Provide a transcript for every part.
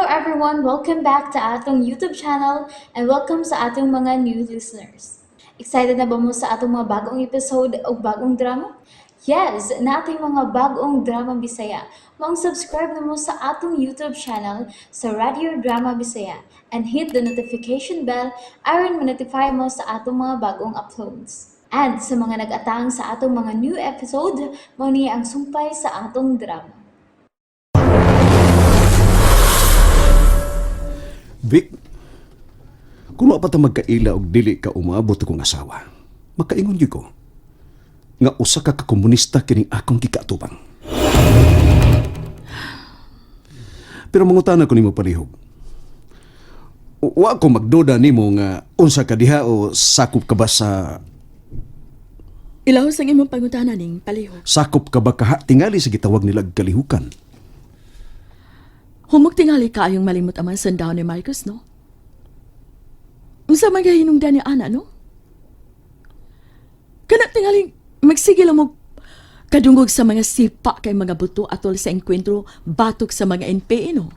everyone! Welcome back to atong YouTube channel and welcome sa atong mga new listeners. Excited na ba mo sa atong mga bagong episode o bagong drama? Yes, na ating mga bagong drama Bisaya. Subscribe na mo sa atong YouTube channel sa Radio Drama Bisaya and hit the notification bell aron ma-notify mo sa atong mga bagong uploads. And sa mga nag-atang sa atong mga new episode, mo niya ang sumpay sa atong drama. Vic, kung pa ta magkaila og dili ka umabot akong asawa, makaingon gyud ko nga usa ka komunista kining akong gikaatubang. Pero mangutana ko nimo palihog. Wa ko magduda nimo nga unsa ka diha o sakop ka ba sa Ilahos ang imong pangutana ning palihog. sakop ka ba kaha tingali sa gitawag nila kalihukan? Humok tingali ka ayong malimot ang mga sandaw ni Marcos, no? Unsa man gahinungdan ni Ana, no? Kana tingali magsige lang mo kadungog sa mga sipa kay mga buto atol sa engkwentro batok sa mga NPA, no?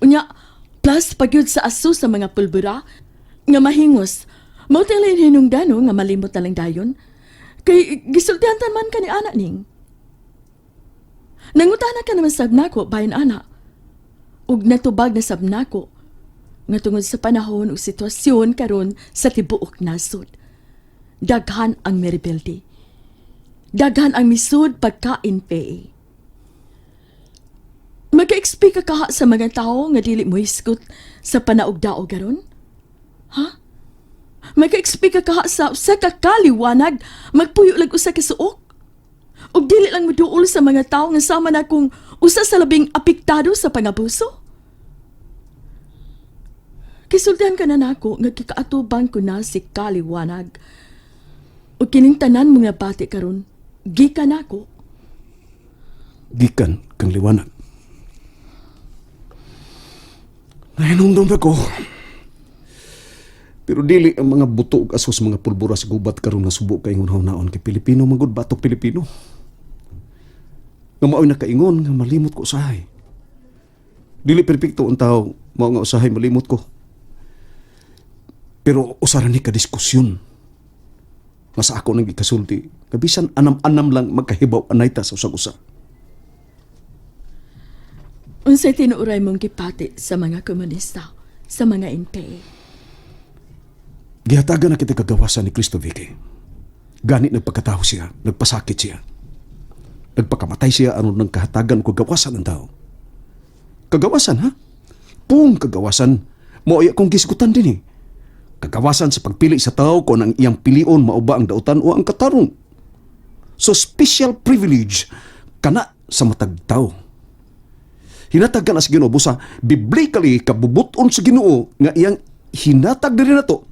Unya, plus pagyud sa aso sa mga pulbura nga mahingos, mao tingali hinungdan no, nga malimot na lang dayon. Kay gisultihan man ka ni Ana ning. Nangutana ka naman sab nako bayan Ana. Ug natubag na sab nako nga tungod sa panahon ug sitwasyon karon sa tibuok nasod. Daghan ang merebelde. Daghan ang misud pagka-NPA. Maka-expect ka kaha sa mga tao nga dili mo hiskot sa panaugdao garon? Ha? Maka-expect ka kaha sa kakaliwanag magpuyo lag usa ka suok? Ug dili lang moduol sa mga tao nga sama na kung usa sa labing apektado sa pangabuso? Kisultihan ka na nako nga kikaatubang ko na si kaliwanag. O kining tanan mga bati karon, gikan nako. Gikan kang liwanag. Nahinumdum ako. Pero dili ang mga buto ug asos mga pulbura sa gubat karon nga subo kay hunahon kay Pilipino manggod batok Pilipino. Nga mao'y nakaingon nga malimot ko usahay. Dili perpekto ang tao mao nga usahay malimot ko. Pero usaran ni ka diskusyon. Nga sa ako nang gikasulti, kabisan anam-anam lang magkahibaw anay ta sa usag-usa. Unsay tinuuray mong gipati sa mga komunista, sa mga NPA? Gihatagan na kita kagawasan ni Cristo Vicky. Gani nagpagkataho siya, nagpasakit siya. Nagpakamatay siya aron ng kahatagan ko gawasan ng tao. Kagawasan, ha? Pung kagawasan, mo ay akong gisgutan din eh. Kagawasan sa pagpili sa tao kung ang iyang pilion mauba ang dautan o ang katarong. So special privilege kana sa matag tao. Hinatag na sa Ginoo busa biblically kabubuton sa Ginoo nga iyang hinatag diri nato.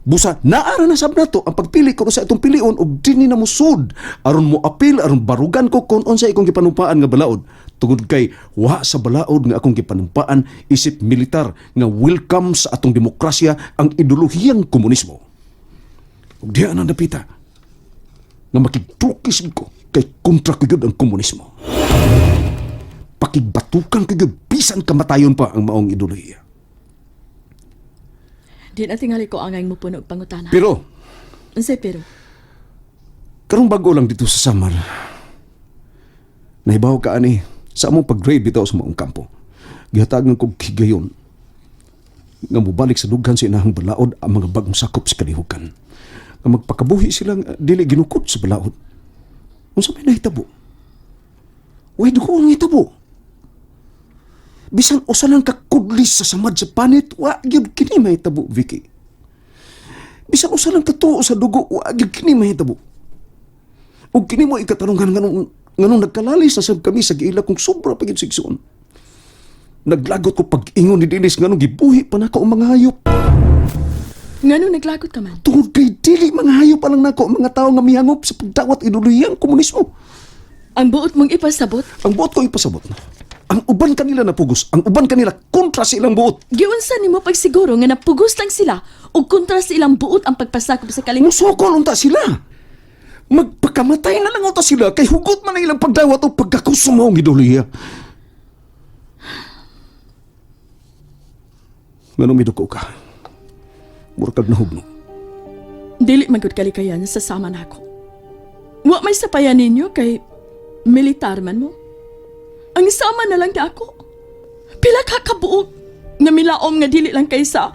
Busa naara na sab nato ang pagpili kuno sa itong pilion ug dinhi na musud aron mo apil aron barugan ko kung unsa akong gipanumpaan nga balaod tungod kay wa sa balaod nga akong gipanumpaan isip militar nga welcome sa atong demokrasya ang ideolohiyang komunismo. Ug diha na napita nga makigtukis ko kay kontra ko gyud ang komunismo. Pakigbatukan ko gyud bisan kamatayon pa ang maong ideolohiya. Di na tingali ko angay mo puno og pangutana. Pero Unsay pero? karong bago lang dito sa Samar. Nahibaw ka ani sa among pag-grade bitaw sa maong kampo. Gihatagan kog higayon nga mubalik sa dughan sa inahang balaod ang mga bagong sakop sa kalihukan. Nga magpakabuhi silang dili ginukod sa balaod. Unsa may nahitabo? Way dugo ang hitabo. Bisan usa lang kakudlis sa samad sa panit, wa gyud kini mahitabo, Vicky. Bisan usa lang katuo sa dugo, wa gyud kini mahitabo. Ug kini mo ikatanungan nganong nagkalalis na sab kami sa giila kong sobra pa gyud sigsuon. Naglagot ko pag-ingon ni Dinis nganong gibuhi pa nako ang mga hayop. Ngano naglagot ka man? Tungod kay dili mga hayop pa lang nako ang mga tawo nga mihangop sa pagdawat ideolohiyang komunismo. Ang buot mong ipasabot, Ang buot ko ipasabot na. Ang uban kanila napugos, ang uban kanila kontra sa ilang buot. giunsa nimo pagsiguro nga napugos lang sila ug kontra sa ilang buot ang pagpasakop sa kalimutan. Musokol unta sila. Magpakamatay na lang unta sila kay hugot man ang ilang pagdawat o pagkakusumaw ng ideolohiya. Ngano miduko ka? Mura kag nahugno. Dili magud kalikayan sa sama nako. Wa may sapayan ninyo kay militar man mo. Ang sama na lang na ako. Pila ka kabuok nga milaom nga dili lang kaysa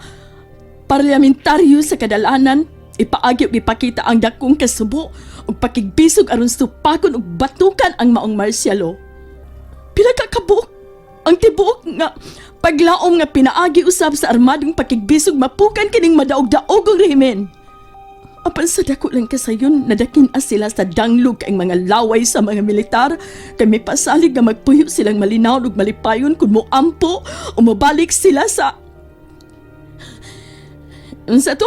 parlamentaryo sa kadalanan, ipaagi ug ipakita ang dakong kasubo ug pakigbisog aron supakon ug batukan ang maong marsyalo. Pila ka kabuok ang tibuok nga paglaom nga pinaagi usab sa armadong pakigbisog mapukan kining madaog-daogong rehimen. Apan sa dako lang kasayon, nadakin-as sila sa danglog ang mga laway sa mga militar, kay may pasalig nga magpuyo silang malinaw ug malipayon kung moampo o mabalik sila sa... Unsa to?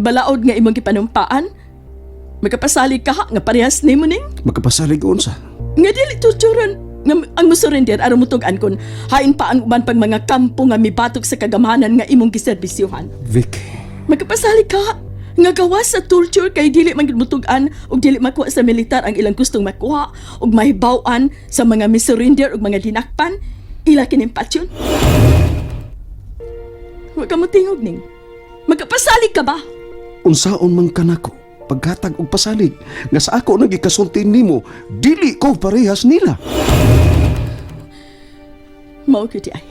Balaod nga imong gipanumpaan? Magkapasalig ka nga parehas nimo ning? Makapasalig unsa? Nga dili tuturan nga ang musurrender aron mutugan kon hain pa ang uban pag mga kampo nga mibatok sa kagamahanan nga imong giserbisyuhan. Vicky, Magkapasalig ka nga gawas sa torture kay dili man gid mutugan ug dili makuha sa militar ang ilang gustong makuha ug mahibaw-an sa mga misurrender ug mga dinakpan ila kining patyon. Wa ka mo tingog ning. Magkapasalig ka ba? unsaon man kanako paghatag og pasalig nga sa ako nagikasulti nimo, dili ko parehas nila. Mao gyud ay.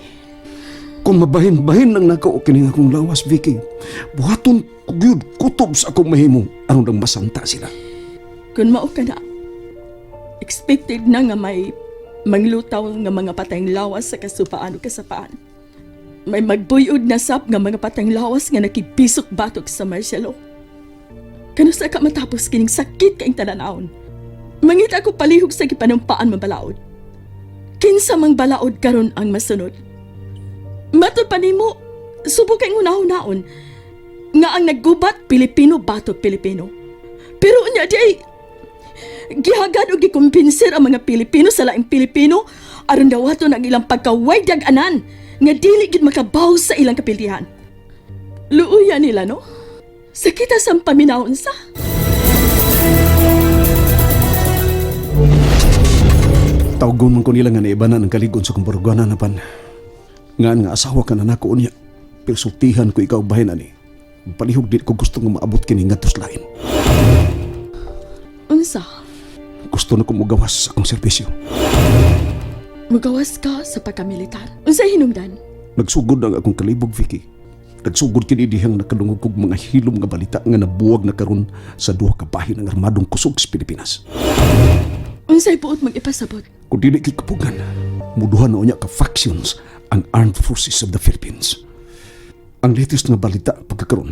Kung mabahin-bahin lang nako o kining akong lawas, Vicky, buhaton ko gyud kutob sa akong mahimo aron nang masanta sila. Kung mao ka na, expected na nga may manglutaw nga mga patayng lawas sa kasupaan o kasapaan. May magbuyod na sap nga mga patayng lawas nga nakipisok batok sa marsyalo. Kano sa ka matapos kining sakit kaing talanawon. Mangita ko palihog sa gipanumpaan mabalaod. Kinsa mang balaod karon ang masunod. Matod pa nimo, subok kay unahon-naon nga ang naggubat Pilipino batok Pilipino. Pero unya di ay gihagad o gikumpinser ang mga Pilipino sa laing Pilipino aron dawaton ang ilang pagkawaydag-anan nga dili gid makabaw sa ilang kapilihan. Luuya nila no? Sakita sa paminawon sa. Tawgon man ko nila nga naibanan ang kaligon sa kumbaruganan na pan. Ngaan nga asawa ka na nako unya, pero sultihan ko ikaw bahin ani. Palihog di ko gusto nga maabot kini ngadtos lain. Unsa? Gusto na ko mugawas sa akong serbisyo. Mugawas ka sa pagkamilitar. Unsa hinungdan? Nagsugod ang akong kalibog, Vicky. Nagsugod kini dihang nakalungog kog mga hilom nga balita nga nabuwag na karon sa duha ka bahin ng armadong kusog sa Pilipinas. Unsay buot mag-ipasabot? Kung dili kay kapugan, muduhan na unya ka factions ang Armed Forces of the Philippines. Ang latest nga balita pagkakaroon,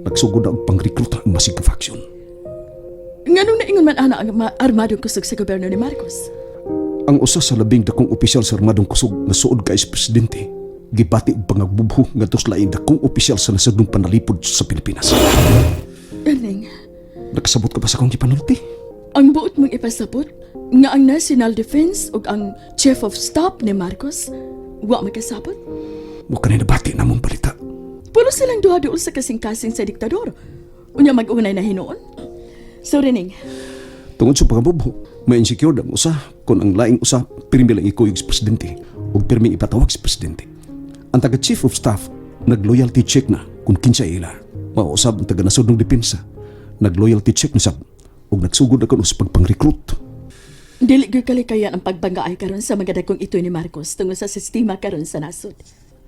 nagsugod na og pangrekruta ang masig ka faction. Nganong naingon man ana ang armadong kusog sa gobyerno ni Marcos? Ang usa sa labing dakong opisyal sa armadong kusog nga suod ka presidente, gibati og pangagbubuh ngadto sa laing dakong opisyal sa nasudnong panalipod sa Pilipinas. Galing. Nakasabot ka ba sa akong gipanulti? Ang buot mong ipasabot nga ang National Defense ug ang Chief of Staff ni Marcos wa makasabot. Wa ka na nabati na mong balita. Pulo silang duha doon sa kasing-kasing sa diktador. Unya mag-unay na hinuon. So Rening, Tungod sa pangabubuh, may insecure ang usa kung ang laing usa pirmi lang ikuyog sa presidente o pirmi ipatawag sa presidente. Ang taga-chief of staff nag-loyalty check na kung kinsa ila. Mausab ang taga-nasudnong depensa nag-loyalty check na sab ug nagsugod na kuno sa pagpang-recruit. dili gyud kalikayan ang pagbanggaay karon sa mga dagkong ito ni Marcos tungod sa sistema karon sa nasod.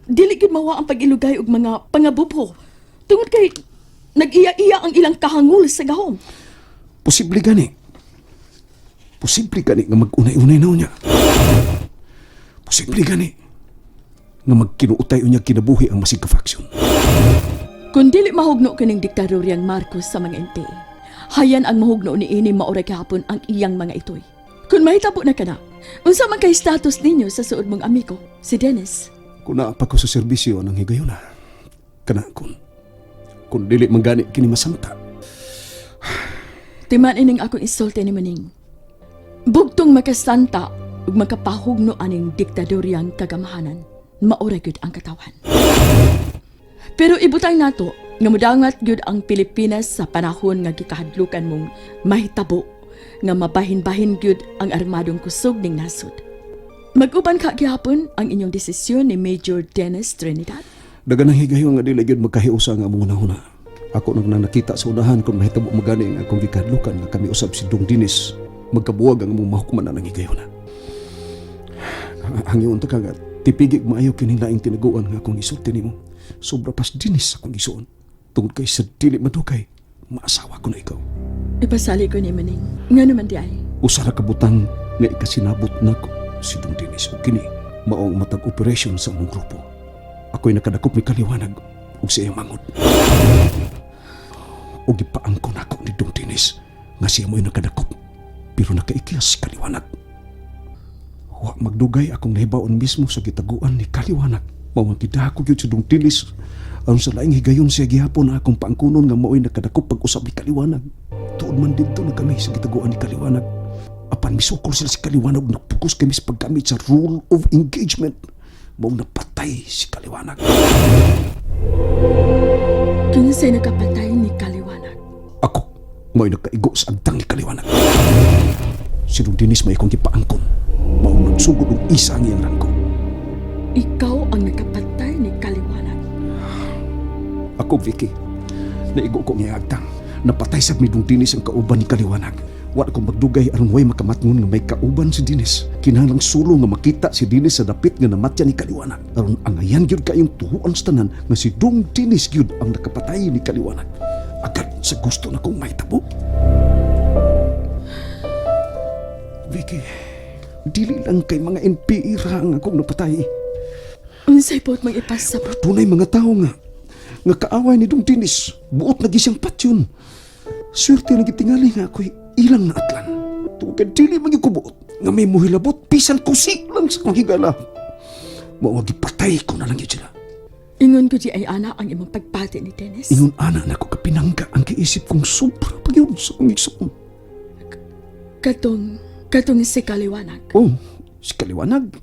Dili gyud mawa ang pag-ilugay og mga pangabubo tungod kay nag-iya-iya ang ilang kahangul sa gahom. Posible gani. Posible gani nga mag-unay-unay na unya. Posible gani nga magkinuutay unya kinabuhi ang masig ka faction. Kung dili mahugno kining diktadoryang Marcos sa mga NPA, hayan ang mahugno ni ini maoray kahapon ang iyang mga itoy. Kung mahitabo na kana, unsa man kay status ninyo sa suod mong amigo, si Dennis? Kung naapa ko sa serbisyo ng higayon na, kana kung dili man gani kini masanta. Timan ining akong isulti ni Maning. Bugtong makasanta ug makapahugno aning diktadoryang kagamahanan, maoray gyud ang katawan. Pero ibutang nato nga mudangat gyud ang Pilipinas sa panahon nga gikahadlukan mong mahitabo nga mabahin-bahin gyud ang armadong kusog ning nasod. Mag-uban ka gihapon ang inyong desisyon ni Major Dennis Trinidad? Daganang higayon nga dili gyud magkahiusa nga among una. Ako nang nakita sa unahan kung mahitabo magani nga akong gikadlukan nga kami usab si Dong Dinis. Magkabuwag ang among mahukman na ng higayon na. Hangyon ta ka nga tipigig maayo kini laing tinaguan nga akong isulti nimo. Sobra pas Dinis akong isuon. Tungod kay sa dili madugay, maasawa ko na ikaw. Ipasali ko ni Maning. Nga naman di ay. Usa ra ka butang nga ikasinabot nako si Dong Dinis ug kini maong matag operasyon sa among grupo. Ako'y nakadakop ni kaliwanag ug siya mangod. Ug gipaangko nako ni Dong Dinis nga siya mo'y nakadakop pero nakaikyas si kaliwanag. Wa magdugay akong nahibaon mismo sa gitaguan ni kaliwanag. Mao nga gidako gyud si Dong Dinis aron sa laing higayon siya gihapon na akong paangkunon nga mao'y nakadakop pag-usab ni kaliwanag. Tuod man dito na kami sa gitaguan ni kaliwanag. Apan misukol sila si kaliwanag nagpugos kami sa paggamit sa rule of engagement. Mao napatay si kaliwanag. Kinsay nakapatay ni Kaliwanag? Ako, mao'y nagkaigo sa agtang ni kaliwanag. Si Dong Dinis may akong gipaangkon. Mao nagsugod og isa ang iyang rangko. Ikaw ang nakapatay ni Kaliwanag. Ako, Vicky, naigo ko niya agtang. Napatay sa Dong Dinis ang kauban ni kaliwanag. Wa akong magdugay aron way makamatngon nga may kauban si Dinis. Kinahanglang sulo nga makita si Dinis sa dapit nga namatya ni kaliwanag. Aron angayan gyud kayong tuhuan sa tanan nga si Dong Dinis gyud ang nakapatay ni kaliwanag. Agad sa gusto na kong mahitabo. Vicky, dili lang kay mga NPE ra nga akong napatay. Unsay pot mang ipasabot? Tunay mga tao nga kaaway ni Dong Dinis. Buot na gisang patyon. Swerte na gitingali nga ako'y ilang na atlan. Tugad dili magikubuot nga may muhilabot bisan kusik lang sa kong higala. Mawagipatay ko na lang yun sila. Ingon ko di ay ana ang imong pagpati ni Dennis. Ingon ana na ko kapinangga ang giisip kong sobra pa yun sa kong igsoon. Katong si Kaliwanag. Oh, si kaliwanag.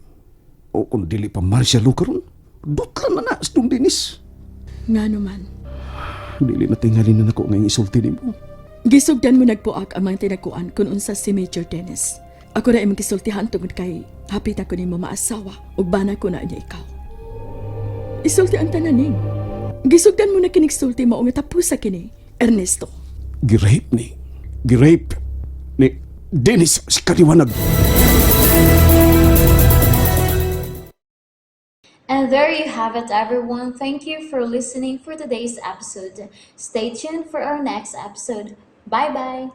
O kung dili pa martial law karon, dutlan na na sa Dong Dinis. Nga naman. Dili na tingali na nako ngayong isulti ni mo. Gisugdan mo nagpuak ang mga tinakuan kung unsa si Major Dennis. Ako na imong gisultihan tungod kay hapit ako nimo maasawa ug bana ko na niya ikaw. Isulti ang tananing. Gisugdan mo na kinig sulti mao nga tapos sa kini, Ernesto. Girape ni Dennis si kaliwanag. And there you have it, everyone. Thank you for listening for today's episode. Stay tuned for our next episode. Bye bye.